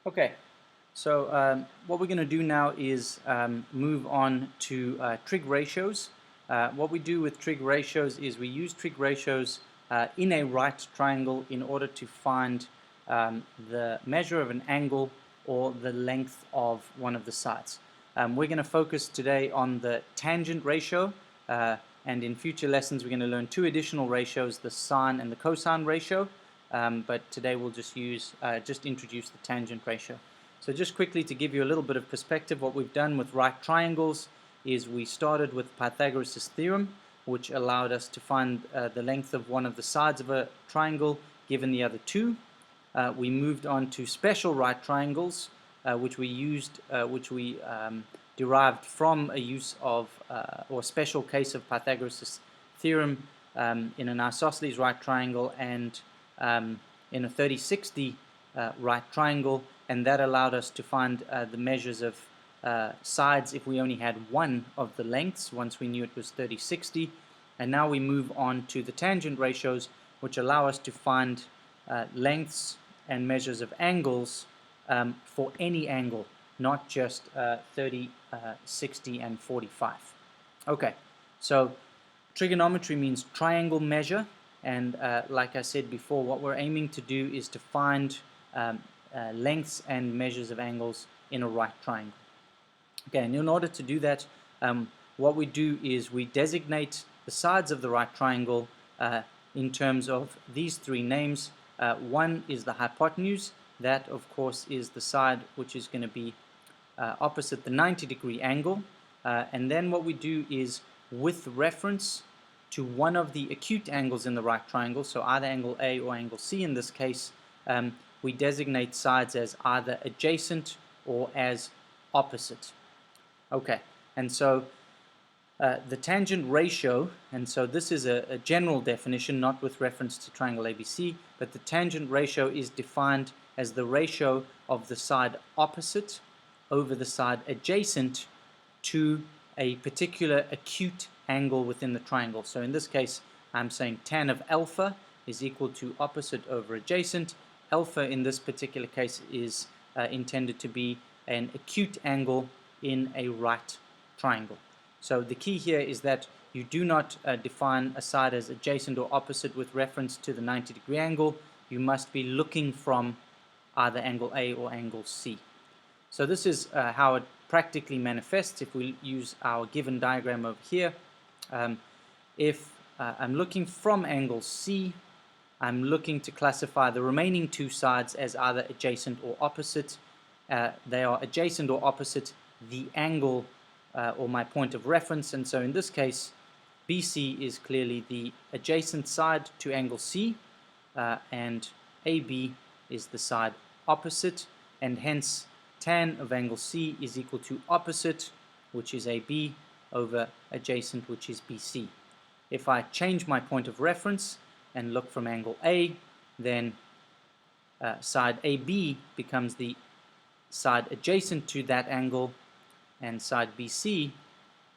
Okay, so what we're going to do now is move on to trig ratios. What we do with trig ratios is we use trig ratios in a right triangle in order to find the measure of an angle or the length of one of the sides. We're going to focus today on the tangent ratio, and in future lessons we're going to learn two additional ratios, the sine and the cosine ratio. But today we'll just introduce the tangent ratio. So just quickly to give you a little bit of perspective, what we've done with right triangles is we started with Pythagoras' theorem, which allowed us to find the length of one of the sides of a triangle given the other two. We moved on to special right triangles, which we derived from a use of or special case of Pythagoras' theorem in an isosceles right triangle and in a 30-60 right triangle, and that allowed us to find the measures of sides if we only had one of the lengths once we knew it was 30-60. And now we move on to the tangent ratios, which allow us to find lengths and measures of angles for any angle, not just 30, 60, and 45. Okay, so trigonometry means triangle measure, and like I said before, what we're aiming to do is to find lengths and measures of angles in a right triangle. Okay, and in order to do that, what we do is we designate the sides of the right triangle in terms of these three names. One is the hypotenuse. That, of course, is the side which is going to be opposite the 90-degree angle. And then what we do is, with reference to one of the acute angles in the right triangle, so either angle A or angle C in this case, we designate sides as either adjacent or as opposite. Okay, and so the tangent ratio, and so this is a general definition, not with reference to triangle ABC, but the tangent ratio is defined as the ratio of the side opposite over the side adjacent to a particular acute angle within the triangle. So in this case, I'm saying tan of alpha is equal to opposite over adjacent. Alpha in this particular case is intended to be an acute angle in a right triangle. So the key here is that you do not define a side as adjacent or opposite with reference to the 90-degree angle. You must be looking from either angle A or angle C. So this is how it practically manifests if we use our given diagram over here. If I'm looking from angle C, I'm looking to classify the remaining two sides as either adjacent or opposite. They are adjacent or opposite the angle or my point of reference, and so in this case BC is clearly the adjacent side to angle C, and AB is the side opposite, and hence tan of angle C is equal to opposite, which is AB, over adjacent, which is BC. If I change my point of reference and look from angle A, then side AB becomes the side adjacent to that angle, and side BC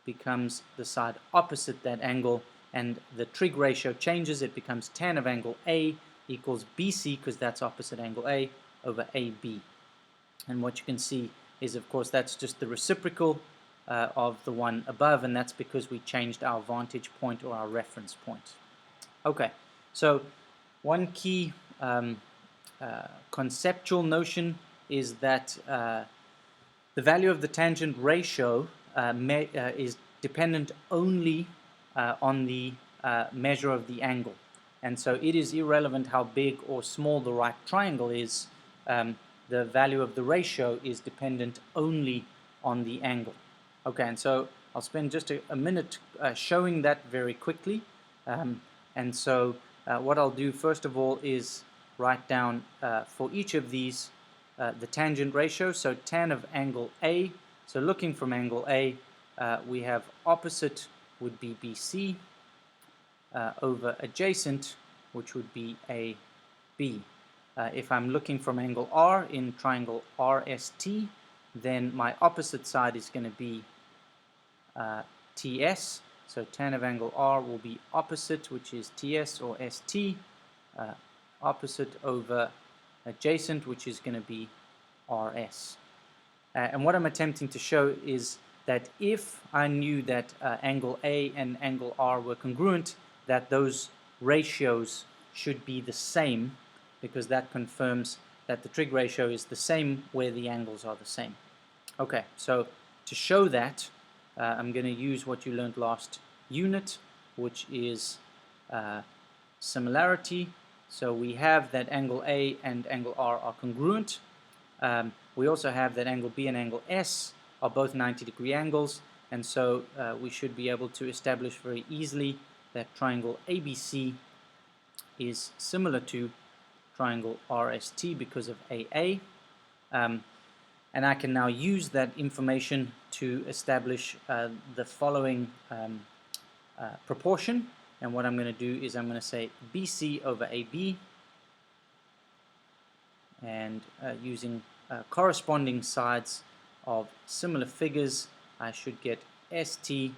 becomes the side opposite that angle, and the trig ratio changes. It becomes tan of angle A equals BC, because that's opposite angle A, over AB. And what you can see is, of course, that's just the reciprocal of the one above, and that's because we changed our vantage point or our reference point. Okay, so one key conceptual notion is that the value of the tangent ratio is dependent only on the measure of the angle. And so it is irrelevant how big or small the right triangle is. The value of the ratio is dependent only on the angle. Okay, and so I'll spend just a minute showing that very quickly. And so what I'll do first of all is write down for each of these the tangent ratio. So tan of angle A, so looking from angle A, we have opposite would be BC over adjacent, which would be AB. If I'm looking from angle R in triangle RST, then my opposite side is going to be TS. So tan of angle R will be opposite, which is TS or ST, opposite over adjacent, which is going to be RS. And what I'm attempting to show is that if I knew that angle A and angle R were congruent, that those ratios should be the same, because that confirms that the trig ratio is the same where the angles are the same. Okay, so to show that, I'm going to use what you learned last unit, which is similarity. So we have that angle A and angle R are congruent. We also have that angle B and angle S are both 90-degree angles, and so we should be able to establish very easily that triangle ABC is similar to triangle RST because of AA. And I can now use that information to establish the following proportion. And what I'm going to do is I'm going to say BC over AB, and using corresponding sides of similar figures, I should get ST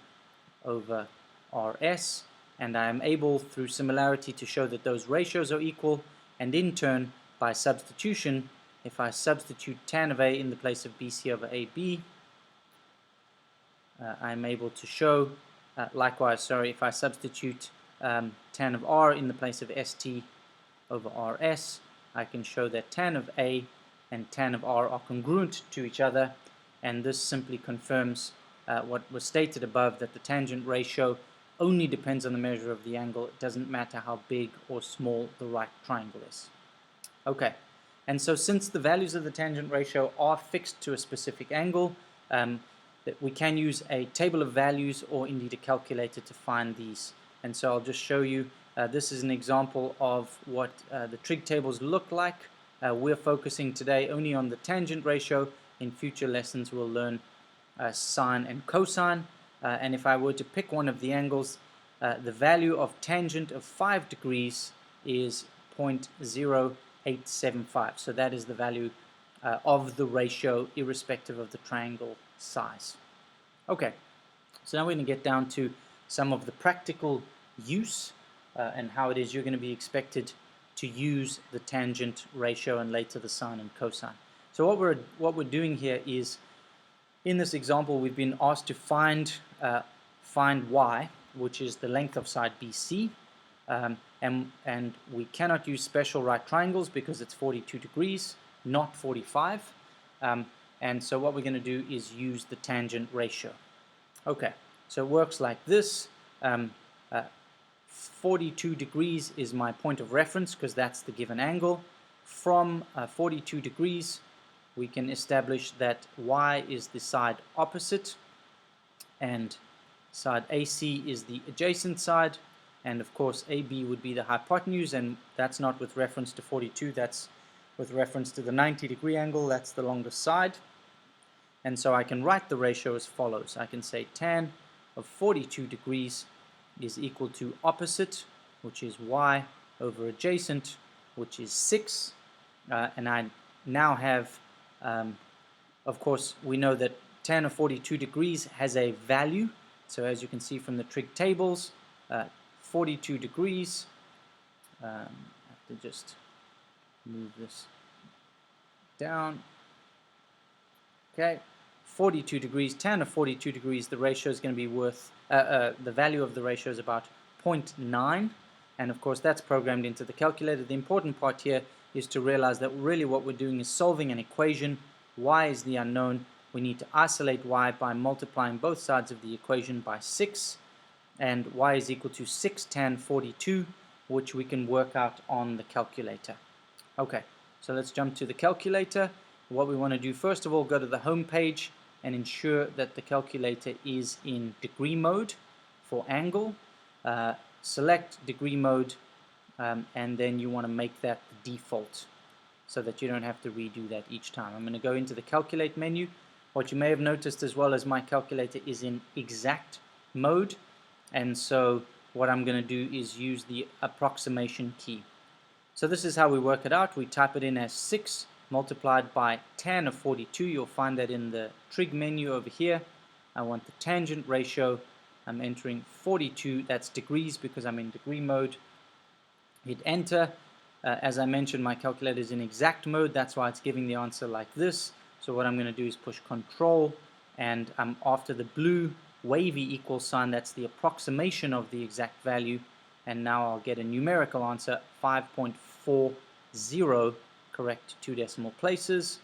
over RS, and I am able through similarity to show that those ratios are equal, and in turn by substitution, if I substitute tan of A in the place of BC over AB, I'm able to show likewise, if I substitute tan of R in the place of ST over RS, I can show that tan of A and tan of R are congruent to each other, and this simply confirms what was stated above, that the tangent ratio only depends on the measure of the angle. It doesn't matter how big or small the right triangle is. Okay, and so since the values of the tangent ratio are fixed to a specific angle, that we can use a table of values or indeed a calculator to find these. And so I'll just show you, this is an example of what the trig tables look like. We're focusing today only on the tangent ratio. In future lessons we'll learn sine and cosine. And if I were to pick one of the angles, the value of tangent of 5 degrees is 0.0875. So that is the value of the ratio irrespective of the triangle size. Okay, so now we're going to get down to some of the practical use and how it is you're going to be expected to use the tangent ratio and later the sine and cosine. So what we're doing here is, in this example, we've been asked to find y, which is the length of side BC, and we cannot use special right triangles because it's 42 degrees, not 45. And so what we're going to do is use the tangent ratio. Okay, so it works like this. 42 degrees is my point of reference because that's the given angle. From 42 degrees, we can establish that y is the side opposite, and side AC is the adjacent side, and of course AB would be the hypotenuse, and that's not with reference to 42, that's with reference to the 90-degree angle, that's the longest side. And so I can write the ratio as follows. I can say tan of 42 degrees is equal to opposite, which is y, over adjacent, which is 6. And I now have, of course, we know that tan of 42 degrees has a value. So as you can see from the trig tables, 42 degrees, I have to just move this down. Okay, 42 degrees, tan of 42 degrees, the ratio is going to be worth, the value of the ratio is about 0.9, and of course that's programmed into the calculator. The important part here is to realize that really what we're doing is solving an equation. Y is the unknown. We need to isolate y by multiplying both sides of the equation by 6, and y is equal to 6 tan 42, which we can work out on the calculator. Okay, so let's jump to the calculator. What we want to do first of all, go to the home page and ensure that the calculator is in degree mode for angle. Select degree mode, and then you want to make that the default so that you don't have to redo that each time. I'm going to go into the calculate menu. What you may have noticed as well as my calculator is in exact mode, and so what I'm going to do is use the approximation key. So this is how we work it out. We type it in as 6 multiplied by tan of 42. You'll find that in the trig menu over here. I want the tangent ratio. I'm entering 42. That's degrees because I'm in degree mode. Hit enter. As I mentioned, my calculator is in exact mode, that's why it's giving the answer like this. So what I'm going to do is push Control, and I'm after the blue wavy equal sign, that's the approximation of the exact value, and now I'll get a numerical answer, 5.40, correct to 2 decimal places.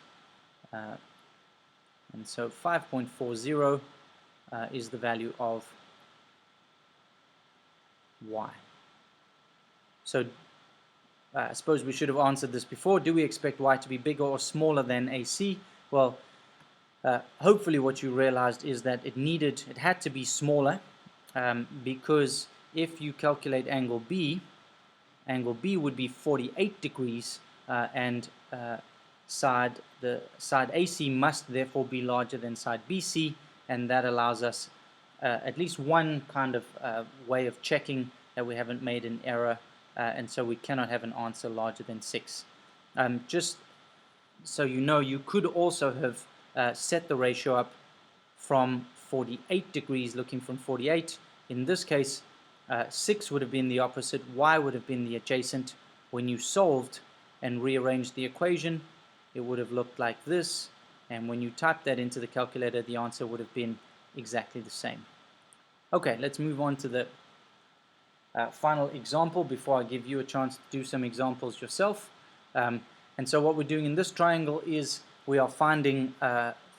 And so 5.40 is the value of y. So I suppose we should have answered this before. Do we expect y to be bigger or smaller than AC? Well, hopefully what you realized is that it had to be smaller, because if you calculate angle B would be 48 degrees, and side AC must therefore be larger than side BC, and that allows us at least one kind of way of checking that we haven't made an error, and so we cannot have an answer larger than 6. Just so you know, you could also have set the ratio up from 48 degrees, looking from 48. In this case, 6 would have been the opposite, y would have been the adjacent. When you solved and rearranged the equation, it would have looked like this, and when you typed that into the calculator, the answer would have been exactly the same. Okay, let's move on to the final example before I give you a chance to do some examples yourself. And so what we're doing in this triangle is we are finding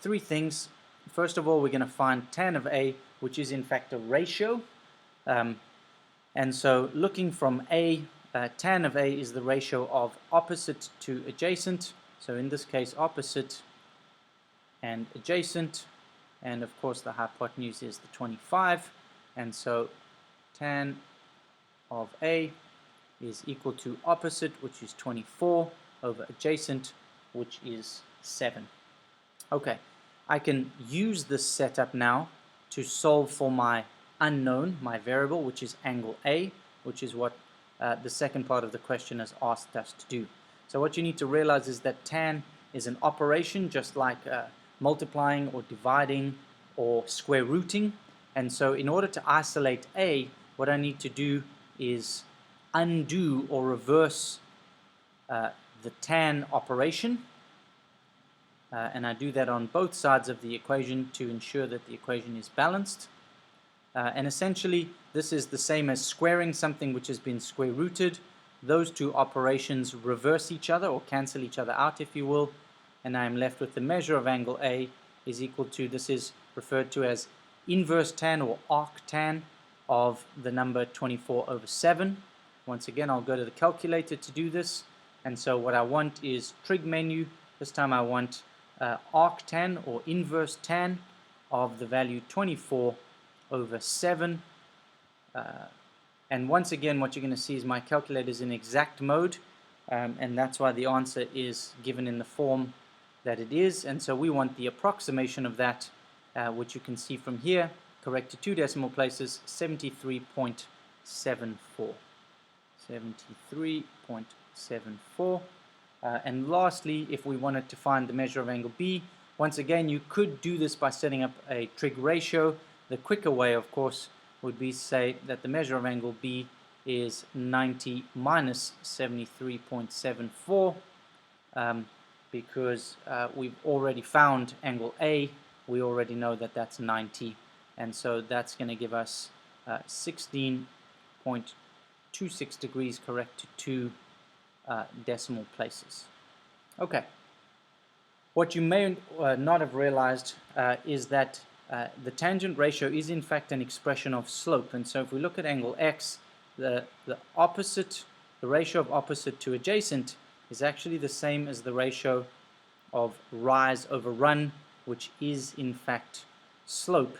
3 things. First of all, we're going to find tan of A, which is in fact a ratio. And so looking from A, tan of A is the ratio of opposite to adjacent. So in this case, opposite and adjacent. And of course, the hypotenuse is the 25. And so tan of A is equal to opposite, which is 24, over adjacent, which is 7. Okay, I can use this setup now to solve for my unknown, my variable, which is angle A, which is what the second part of the question has asked us to do. So what you need to realize is that tan is an operation just like multiplying or dividing or square rooting. And so in order to isolate A, what I need to do is undo or reverse the tan operation. And I do that on both sides of the equation to ensure that the equation is balanced. And essentially, this is the same as squaring something which has been square rooted. Those two operations reverse each other or cancel each other out, if you will. And I'm left with the measure of angle A is equal to, this is referred to as inverse tan or arctan of the number 24 over 7. Once again, I'll go to the calculator to do this. And so what I want is trig menu. This time I want arctan or inverse tan of the value 24 over 7. And once again, what you're going to see is my calculator is in exact mode, and that's why the answer is given in the form that it is. And so we want the approximation of that, which you can see from here, correct to 2 decimal places, 73.74. 73.74. And lastly, if we wanted to find the measure of angle B, once again, you could do this by setting up a trig ratio. The quicker way, of course, would be to say that the measure of angle B is 90 minus 73.74, because we've already found angle A. We already know that that's 90, and so that's going to give us 16.26 degrees, correct to 2 decimal places. Okay. What you may not have realized is that the tangent ratio is in fact an expression of slope. And so if we look at angle X, the ratio of opposite to adjacent is actually the same as the ratio of rise over run, which is in fact slope.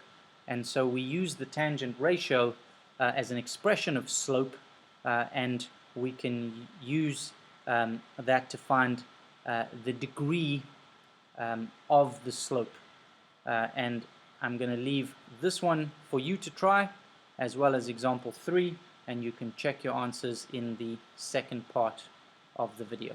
And so we use the tangent ratio as an expression of slope, and we can use that to find the degree of the slope. And I'm going to leave this one for you to try, as well as example 3, and you can check your answers in the second part of the video.